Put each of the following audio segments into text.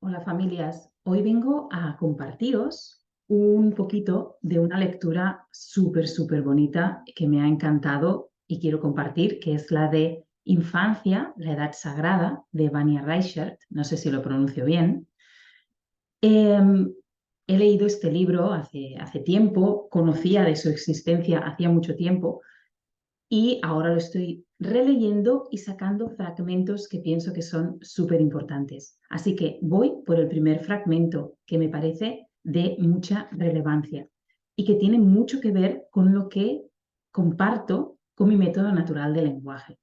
Hola familias, hoy vengo a compartiros un poquito de una lectura súper bonita que me ha encantado y quiero compartir, que es la de Infancia, la Edad Sagrada, de Vania Reichert, no sé si lo pronuncio bien. He leído este libro hace tiempo, conocía de su existencia hacía mucho tiempo y ahora lo estoy releyendo y sacando fragmentos que pienso que son súper importantes. Así que voy por el primer fragmento que me parece de mucha relevancia y que tiene mucho que ver con lo que comparto con mi método natural de lenguaje.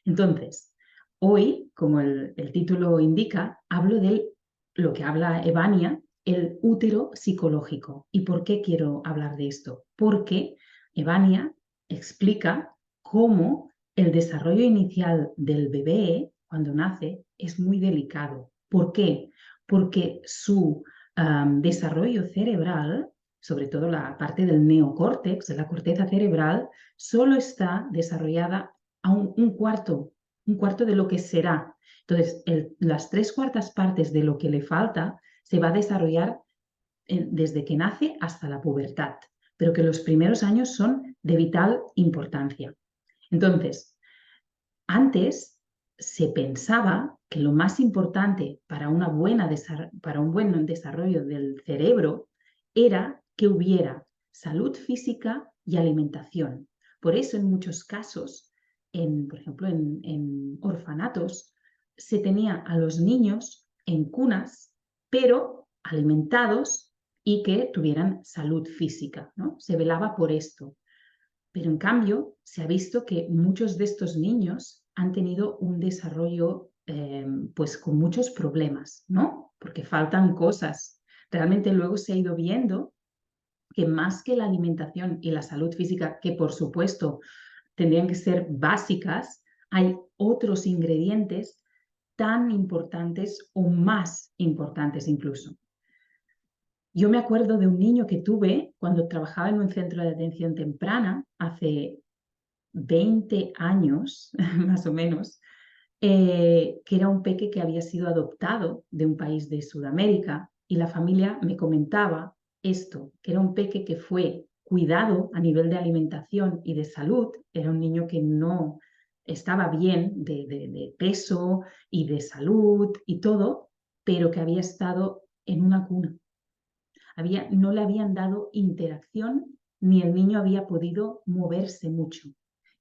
Entonces, hoy, como el título indica, hablo de lo que habla Evania, el útero psicológico. ¿Y por qué quiero hablar de esto? Porque Evania explica cómo el desarrollo inicial del bebé cuando nace es muy delicado. ¿Por qué? Porque su desarrollo cerebral, sobre todo la parte del neocórtex, de la corteza cerebral, solo está desarrollada a un cuarto de lo que será. Entonces, las 3/4 partes de lo que le falta se va a desarrollar desde que nace hasta la pubertad, pero que los primeros años son de vital importancia. Entonces, antes se pensaba que lo más importante para un buen desarrollo del cerebro era que hubiera salud física y alimentación. Por eso, en muchos casos, por ejemplo, en orfanatos, se tenía a los niños en cunas, pero alimentados y que tuvieran salud física, ¿no? Se velaba por esto. Pero en cambio, se ha visto que muchos de estos niños han tenido un desarrollo pues con muchos problemas, ¿no? Porque faltan cosas. Realmente luego se ha ido viendo que más que la alimentación y la salud física, que por supuesto tendrían que ser básicas, hay otros ingredientes tan importantes o más importantes incluso. Yo me acuerdo de un niño que tuve cuando trabajaba en un centro de atención temprana hace 20 años, más o menos, que era un peque que había sido adoptado de un país de Sudamérica y la familia me comentaba esto, que era un peque que fue cuidado a nivel de alimentación y de salud, era un niño que no estaba bien de peso y de salud y todo, pero que había estado en una cuna. No le habían dado interacción ni el niño había podido moverse mucho.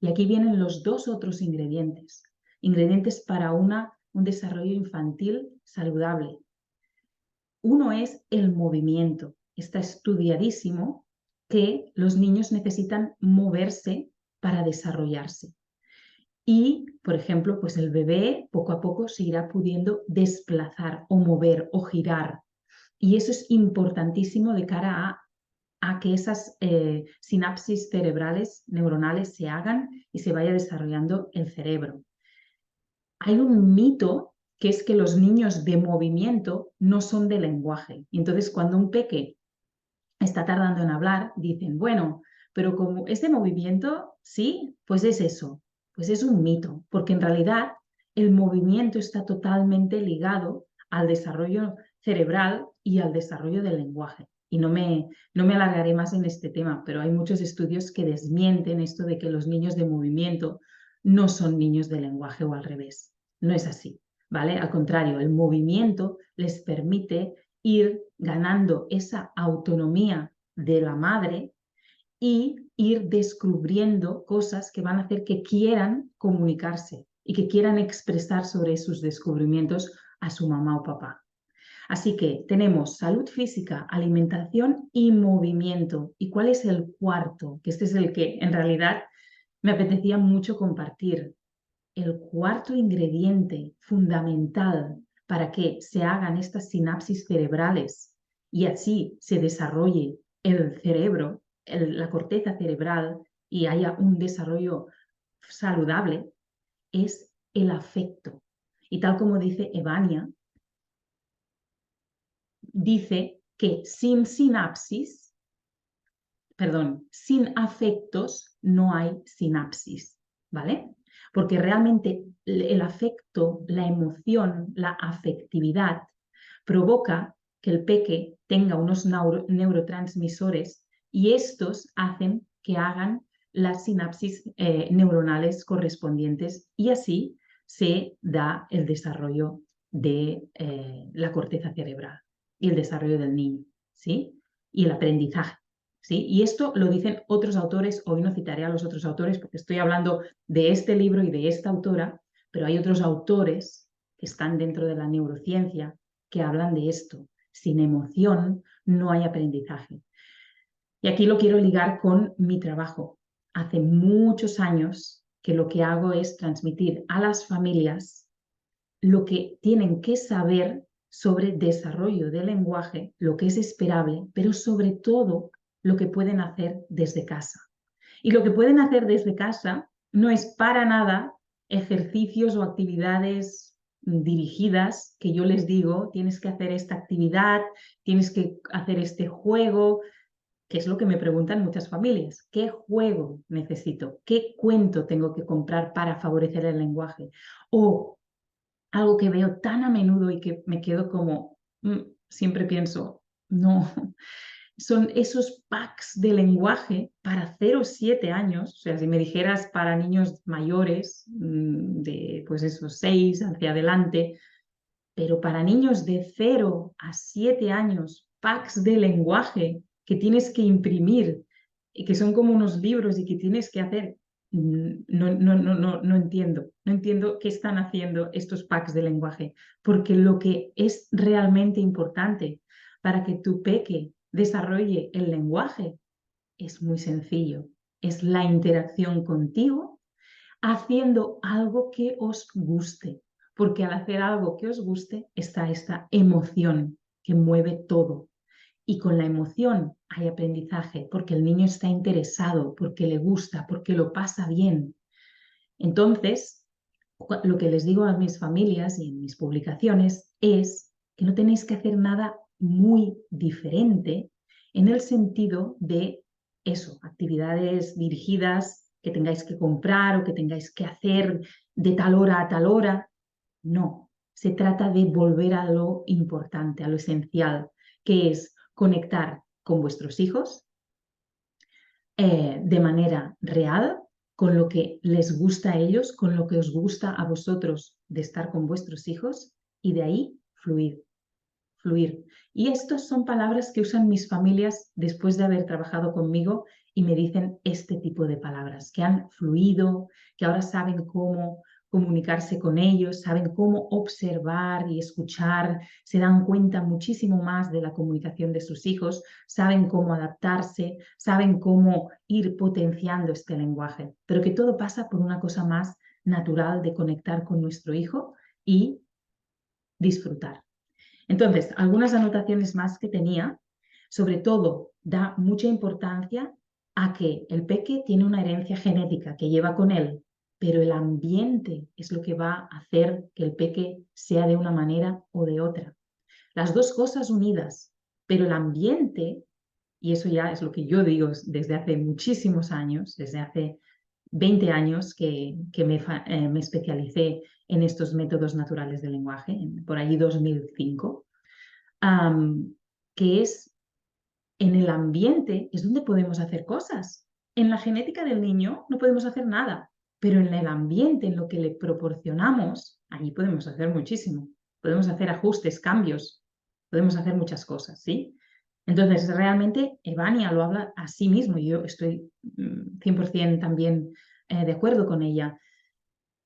Y aquí vienen los dos otros ingredientes para un desarrollo infantil saludable. Uno es el movimiento. Está estudiadísimo que los niños necesitan moverse para desarrollarse. Y, por ejemplo, pues el bebé poco a poco se irá pudiendo desplazar o mover o girar. Y eso es importantísimo de cara a que esas sinapsis cerebrales, neuronales, se hagan y se vaya desarrollando el cerebro. Hay un mito que es que los niños de movimiento no son de lenguaje. Y entonces, cuando un peque está tardando en hablar, dicen, bueno, pero como es de movimiento, sí, pues es eso. Pues es un mito, porque en realidad el movimiento está totalmente ligado al desarrollo cerebral y al desarrollo del lenguaje. Y no me alargaré más en este tema, pero hay muchos estudios que desmienten esto de que los niños de movimiento no son niños de lenguaje o al revés. No es así, ¿vale? Al contrario, el movimiento les permite ir ganando esa autonomía de la madre y ir descubriendo cosas que van a hacer que quieran comunicarse y que quieran expresar sobre sus descubrimientos a su mamá o papá. Así que tenemos salud física, alimentación y movimiento. ¿Y cuál es el cuarto? Que este es el que en realidad me apetecía mucho compartir. El cuarto ingrediente fundamental para que se hagan estas sinapsis cerebrales y así se desarrolle el cerebro, la corteza cerebral y haya un desarrollo saludable, es el afecto. Y tal como dice Evania, dice que sin afectos no hay sinapsis, ¿vale? Porque realmente el afecto, la emoción, la afectividad provoca que el peque tenga unos neurotransmisores y estos hacen que hagan las sinapsis neuronales correspondientes y así se da el desarrollo de la corteza cerebral y el desarrollo del niño, ¿sí? Y el aprendizaje, ¿sí? Y esto lo dicen otros autores, hoy no citaré a los otros autores porque estoy hablando de este libro y de esta autora, pero hay otros autores que están dentro de la neurociencia que hablan de esto. Sin emoción no hay aprendizaje. Y aquí lo quiero ligar con mi trabajo. Hace muchos años que lo que hago es transmitir a las familias lo que tienen que saber sobre desarrollo del lenguaje, lo que es esperable, pero sobre todo lo que pueden hacer desde casa. Y lo que pueden hacer desde casa no es para nada ejercicios o actividades dirigidas que yo les digo, tienes que hacer esta actividad, tienes que hacer este juego, que es lo que me preguntan muchas familias. ¿Qué juego necesito? ¿Qué cuento tengo que comprar para favorecer el lenguaje? O algo que veo tan a menudo y que me quedo como, siempre pienso, no, son esos packs de lenguaje para 0 o 7 años, o sea, si me dijeras para niños mayores, de pues esos 6 hacia adelante, pero para niños de 0 a 7 años, packs de lenguaje que tienes que imprimir y que son como unos libros y que tienes que hacer. No entiendo. No entiendo qué están haciendo estos packs de lenguaje, porque lo que es realmente importante para que tu peque desarrolle el lenguaje es muy sencillo. Es la interacción contigo haciendo algo que os guste, porque al hacer algo que os guste está esta emoción que mueve todo. Y con la emoción hay aprendizaje, porque el niño está interesado, porque le gusta, porque lo pasa bien. Entonces, lo que les digo a mis familias y en mis publicaciones es que no tenéis que hacer nada muy diferente en el sentido de eso, actividades dirigidas que tengáis que comprar o que tengáis que hacer de tal hora a tal hora. No, se trata de volver a lo importante, a lo esencial, que es conectar con vuestros hijos de manera real, con lo que les gusta a ellos, con lo que os gusta a vosotros de estar con vuestros hijos y de ahí fluir, fluir. Y estas son palabras que usan mis familias después de haber trabajado conmigo y me dicen este tipo de palabras, que han fluido, que ahora saben cómo comunicarse con ellos, saben cómo observar y escuchar, se dan cuenta muchísimo más de la comunicación de sus hijos, saben cómo adaptarse, saben cómo ir potenciando este lenguaje, pero que todo pasa por una cosa más natural de conectar con nuestro hijo y disfrutar. Entonces, algunas anotaciones más que tenía, sobre todo, da mucha importancia a que el peque tiene una herencia genética que lleva con él, pero el ambiente es lo que va a hacer que el peque sea de una manera o de otra. Las dos cosas unidas, pero el ambiente, y eso ya es lo que yo digo desde hace muchísimos años, desde hace 20 años que me especialicé en estos métodos naturales del lenguaje, por allí 2005, que es en el ambiente es donde podemos hacer cosas. En la genética del niño no podemos hacer nada, pero en el ambiente, en lo que le proporcionamos, allí podemos hacer muchísimo. Podemos hacer ajustes, cambios, podemos hacer muchas cosas, ¿sí? Entonces, realmente, Evania lo habla a sí mismo y yo estoy 100% también de acuerdo con ella,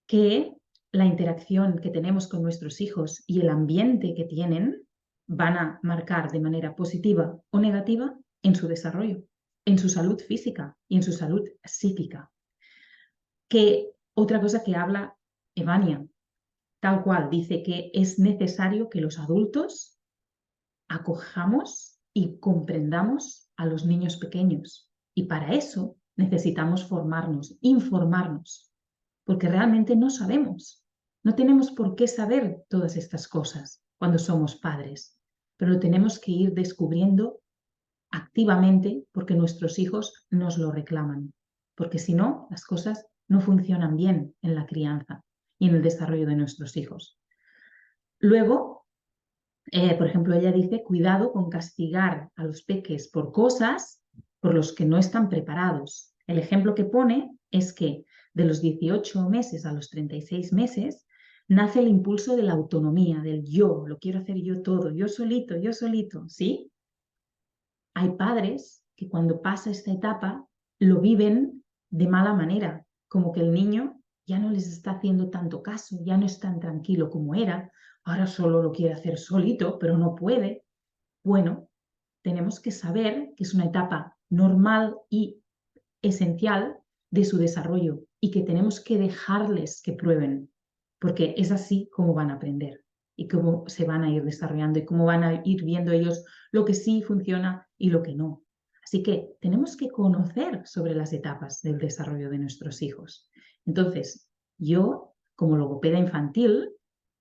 que la interacción que tenemos con nuestros hijos y el ambiente que tienen van a marcar de manera positiva o negativa en su desarrollo, en su salud física y en su salud psíquica. Que otra cosa que habla Evania, tal cual, dice que es necesario que los adultos acojamos y comprendamos a los niños pequeños. Y para eso necesitamos formarnos, informarnos, porque realmente no sabemos. No tenemos por qué saber todas estas cosas cuando somos padres, pero lo tenemos que ir descubriendo activamente porque nuestros hijos nos lo reclaman, porque si no, las cosas no funcionan bien en la crianza y en el desarrollo de nuestros hijos. Luego, Por ejemplo, ella dice, cuidado con castigar a los peques por cosas por los que no están preparados. El ejemplo que pone es que de los 18 meses a los 36 meses nace el impulso de la autonomía, del yo, lo quiero hacer yo todo, yo solito, ¿sí? Hay padres que cuando pasa esta etapa lo viven de mala manera, como que el niño ya no les está haciendo tanto caso, ya no es tan tranquilo como era, ahora solo lo quiere hacer solito, pero no puede. Bueno, tenemos que saber que es una etapa normal y esencial de su desarrollo y que tenemos que dejarles que prueben, porque es así como van a aprender y cómo se van a ir desarrollando y cómo van a ir viendo ellos lo que sí funciona y lo que no. Así que tenemos que conocer sobre las etapas del desarrollo de nuestros hijos. Entonces, yo, como logopeda infantil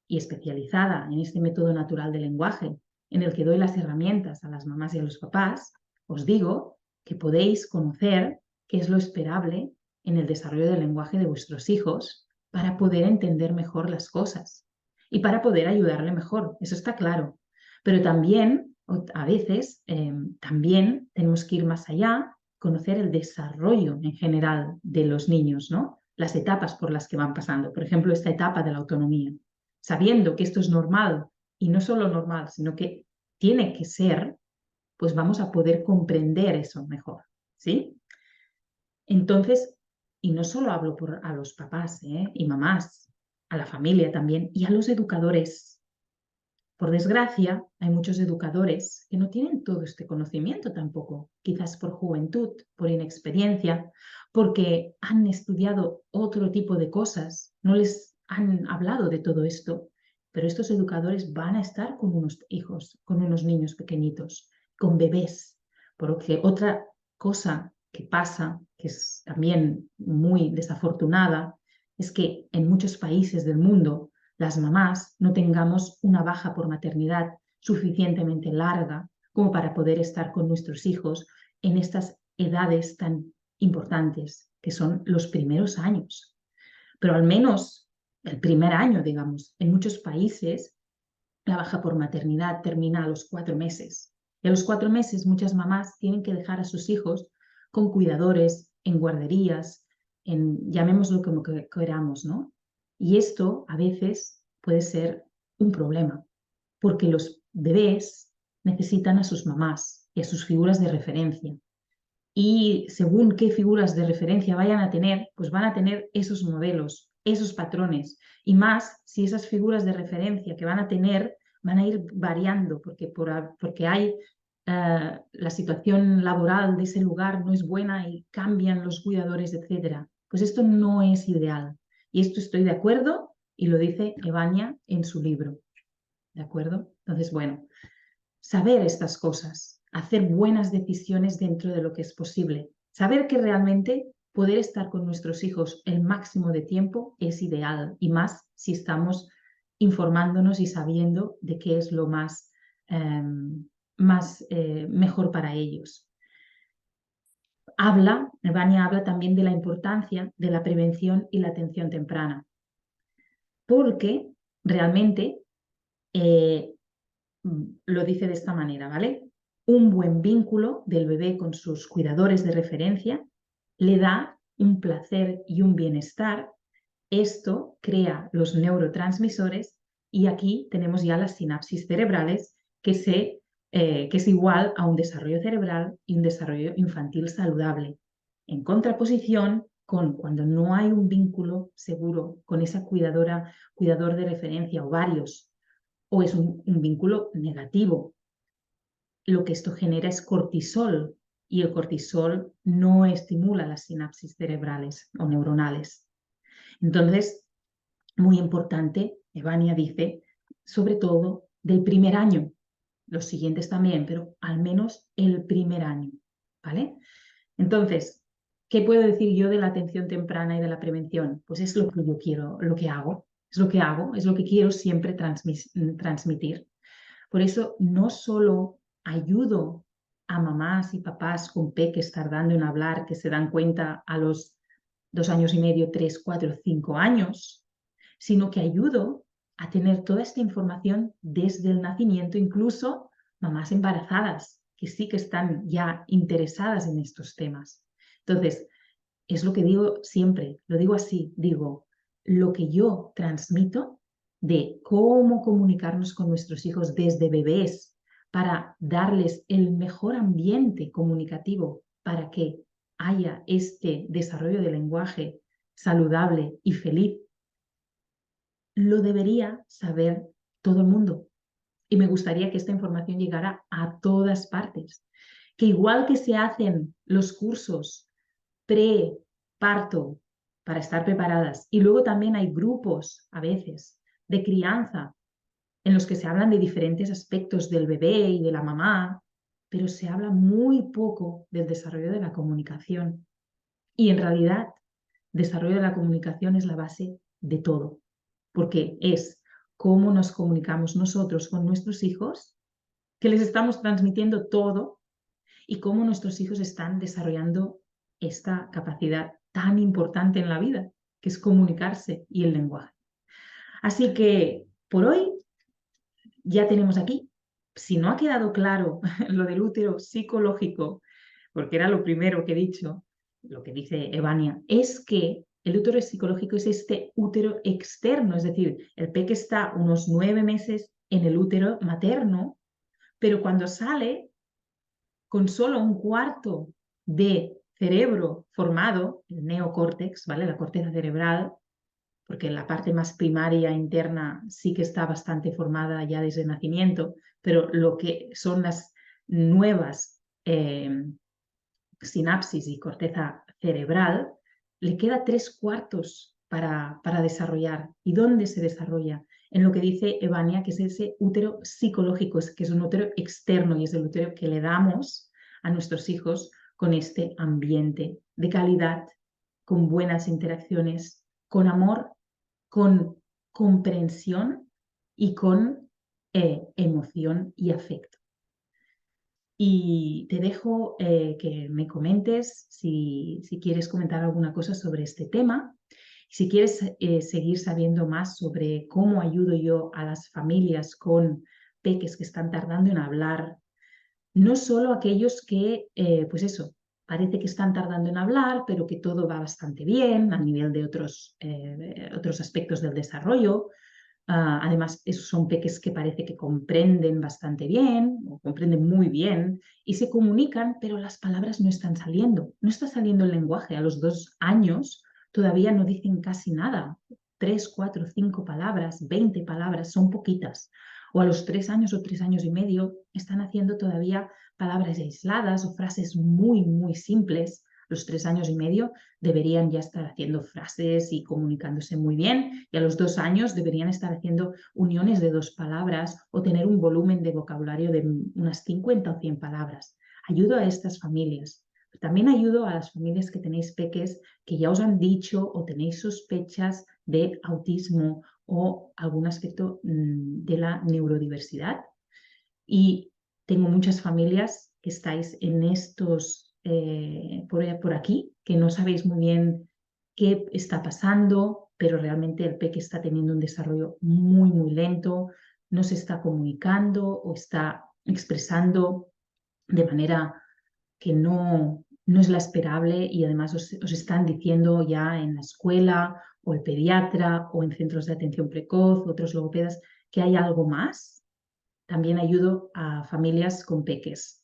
y especializada en este método natural del lenguaje, en el que doy las herramientas a las mamás y a los papás, os digo que podéis conocer qué es lo esperable en el desarrollo del lenguaje de vuestros hijos para poder entender mejor las cosas y para poder ayudarle mejor, eso está claro. Pero también, a veces, también tenemos que ir más allá, conocer el desarrollo en general de los niños, ¿no? Las etapas por las que van pasando. Por ejemplo, esta etapa de la autonomía. Sabiendo que esto es normal y no solo normal, sino que tiene que ser, pues vamos a poder comprender eso mejor, ¿sí? Entonces, y no solo hablo a los papás y mamás, a la familia también y a los educadores. Por desgracia, hay muchos educadores que no tienen todo este conocimiento tampoco, quizás por juventud, por inexperiencia, porque han estudiado otro tipo de cosas, no les han hablado de todo esto, pero estos educadores van a estar con unos hijos, con unos niños pequeñitos, con bebés, porque otra cosa que pasa, que es también muy desafortunada, es que en muchos países del mundo las mamás no tengamos una baja por maternidad suficientemente larga como para poder estar con nuestros hijos en estas edades tan importantes, que son los primeros años. Pero al menos el primer año, digamos, en muchos países la baja por maternidad termina a los 4 meses. Y a los 4 meses muchas mamás tienen que dejar a sus hijos con cuidadores, en guarderías, llamémoslo como que queramos, ¿no? Y esto a veces puede ser un problema, porque los bebés necesitan a sus mamás y a sus figuras de referencia. Y según qué figuras de referencia vayan a tener, pues van a tener esos modelos, esos patrones. Y más si esas figuras de referencia que van a tener van a ir variando, porque hay la situación laboral de ese lugar no es buena y cambian los cuidadores, etc. Pues esto no es ideal. Y esto estoy de acuerdo y lo dice Evania en su libro. ¿De acuerdo? Entonces, bueno, saber estas cosas, hacer buenas decisiones dentro de lo que es posible, saber que realmente poder estar con nuestros hijos el máximo de tiempo es ideal y más si estamos informándonos y sabiendo de qué es lo mejor para ellos. Vania habla también de la importancia de la prevención y la atención temprana, porque realmente eh, lo dice de esta manera, ¿vale? Un buen vínculo del bebé con sus cuidadores de referencia le da un placer y un bienestar. Esto crea los neurotransmisores y aquí tenemos ya las sinapsis cerebrales que es igual a un desarrollo cerebral y un desarrollo infantil saludable. En contraposición con cuando no hay un vínculo seguro con esa cuidador de referencia o varios, o es un vínculo negativo. Lo que esto genera es cortisol y el cortisol no estimula las sinapsis cerebrales o neuronales. Entonces, muy importante, Evania dice, sobre todo del primer año, los siguientes también, pero al menos el primer año, ¿vale? Entonces, ¿qué puedo decir yo de la atención temprana y de la prevención? Pues es lo que yo quiero, lo que hago, es lo que quiero siempre transmitir. Por eso no solo ayudo a mamás y papás con peques tardando en hablar, que se dan cuenta a los 2 años y medio, 3, 4, 5 años, sino que ayudo a tener toda esta información desde el nacimiento, incluso mamás embarazadas que sí que están ya interesadas en estos temas. Entonces, es lo que digo siempre, lo digo así, digo, lo que yo transmito de cómo comunicarnos con nuestros hijos desde bebés para darles el mejor ambiente comunicativo para que haya este desarrollo del lenguaje saludable y feliz, lo debería saber todo el mundo. Y me gustaría que esta información llegara a todas partes. Que igual que se hacen los cursos pre-parto para estar preparadas, y luego también hay grupos a veces de crianza en los que se hablan de diferentes aspectos del bebé y de la mamá, pero se habla muy poco del desarrollo de la comunicación. Y en realidad, desarrollo de la comunicación es la base de todo, porque es cómo nos comunicamos nosotros con nuestros hijos, que les estamos transmitiendo todo, y cómo nuestros hijos están desarrollando esta capacidad tan importante en la vida, que es comunicarse y el lenguaje. Así que por hoy ya tenemos aquí. Si no ha quedado claro lo del útero psicológico, porque era lo primero que he dicho, lo que dice Evania, es que el útero psicológico es este útero externo, es decir, el peque está unos 9 meses en el útero materno, pero cuando sale con solo un cuarto de cerebro formado, el neocórtex, ¿vale? La corteza cerebral, porque la parte más primaria interna sí que está bastante formada ya desde el nacimiento, pero lo que son las nuevas sinapsis y corteza cerebral, le queda 3/4 para desarrollar. ¿Y dónde se desarrolla? En lo que dice Evania, que es ese útero psicológico, que es un útero externo y es el útero que le damos a nuestros hijos con este ambiente de calidad, con buenas interacciones, con amor, con comprensión y con emoción y afecto. Y te dejo que me comentes si quieres comentar alguna cosa sobre este tema. Si quieres seguir sabiendo más sobre cómo ayudo yo a las familias con peques que están tardando en hablar, no solo aquellos que, pues eso, parece que están tardando en hablar, pero que todo va bastante bien a nivel de otros aspectos del desarrollo. Además, esos son peques que parece que comprenden bastante bien o comprenden muy bien y se comunican, pero las palabras no están saliendo. No está saliendo el lenguaje. A los 2 años todavía no dicen casi nada. 3, 4, 5 palabras, 20 palabras, son poquitas. O a los 3 años o 3 años y medio están haciendo todavía palabras aisladas o frases muy, muy simples. Los 3 años y medio deberían ya estar haciendo frases y comunicándose muy bien, y a los 2 años deberían estar haciendo uniones de 2 palabras o tener un volumen de vocabulario de unas 50 o 100 palabras. Ayudo a estas familias. También ayudo a las familias que tenéis peques que ya os han dicho o tenéis sospechas de autismo o algún aspecto de la neurodiversidad. Y tengo muchas familias que estáis en estos, por aquí, que no sabéis muy bien qué está pasando, pero realmente el peque está teniendo un desarrollo muy, muy lento, no se está comunicando o está expresando de manera que no es la esperable, y además os están diciendo ya en la escuela o el pediatra o en centros de atención precoz, otros logopedas, que hay algo más. También ayudo a familias con peques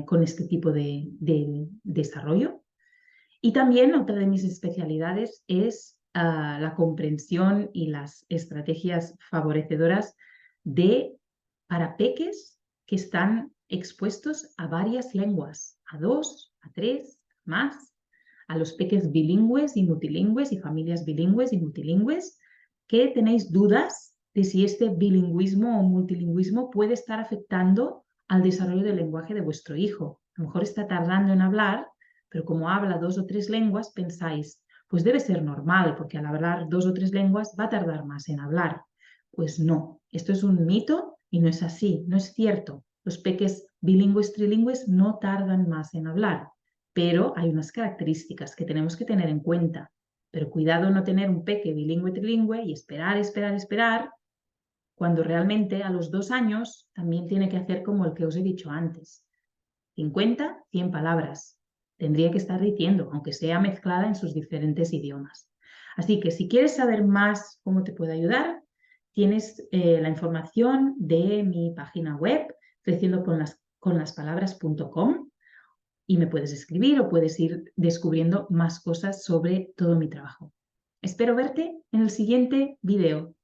con este tipo de desarrollo. Y también otra de mis especialidades es la comprensión y las estrategias favorecedoras para peques que están expuestos a varias lenguas, a 2, a 3, más, a los peques bilingües y multilingües y familias bilingües y multilingües, que tenéis dudas de si este bilingüismo o multilingüismo puede estar afectando al desarrollo del lenguaje de vuestro hijo. A lo mejor está tardando en hablar, pero como habla 2 o 3 lenguas, pensáis, pues debe ser normal, porque al hablar 2 o 3 lenguas va a tardar más en hablar. Pues no, esto es un mito y no es así, no es cierto. Los peques bilingües, trilingües no tardan más en hablar, pero hay unas características que tenemos que tener en cuenta. Pero cuidado no tener un peque bilingüe trilingüe y esperar, esperar, esperar, cuando realmente a los 2 años también tiene que hacer como el que os he dicho antes. 50, 100 palabras. Tendría que estar diciendo, aunque sea mezclada en sus diferentes idiomas. Así que si quieres saber más cómo te puedo ayudar, tienes la información de mi página web, creciendoconlaspalabras.com, y me puedes escribir o puedes ir descubriendo más cosas sobre todo mi trabajo. Espero verte en el siguiente video.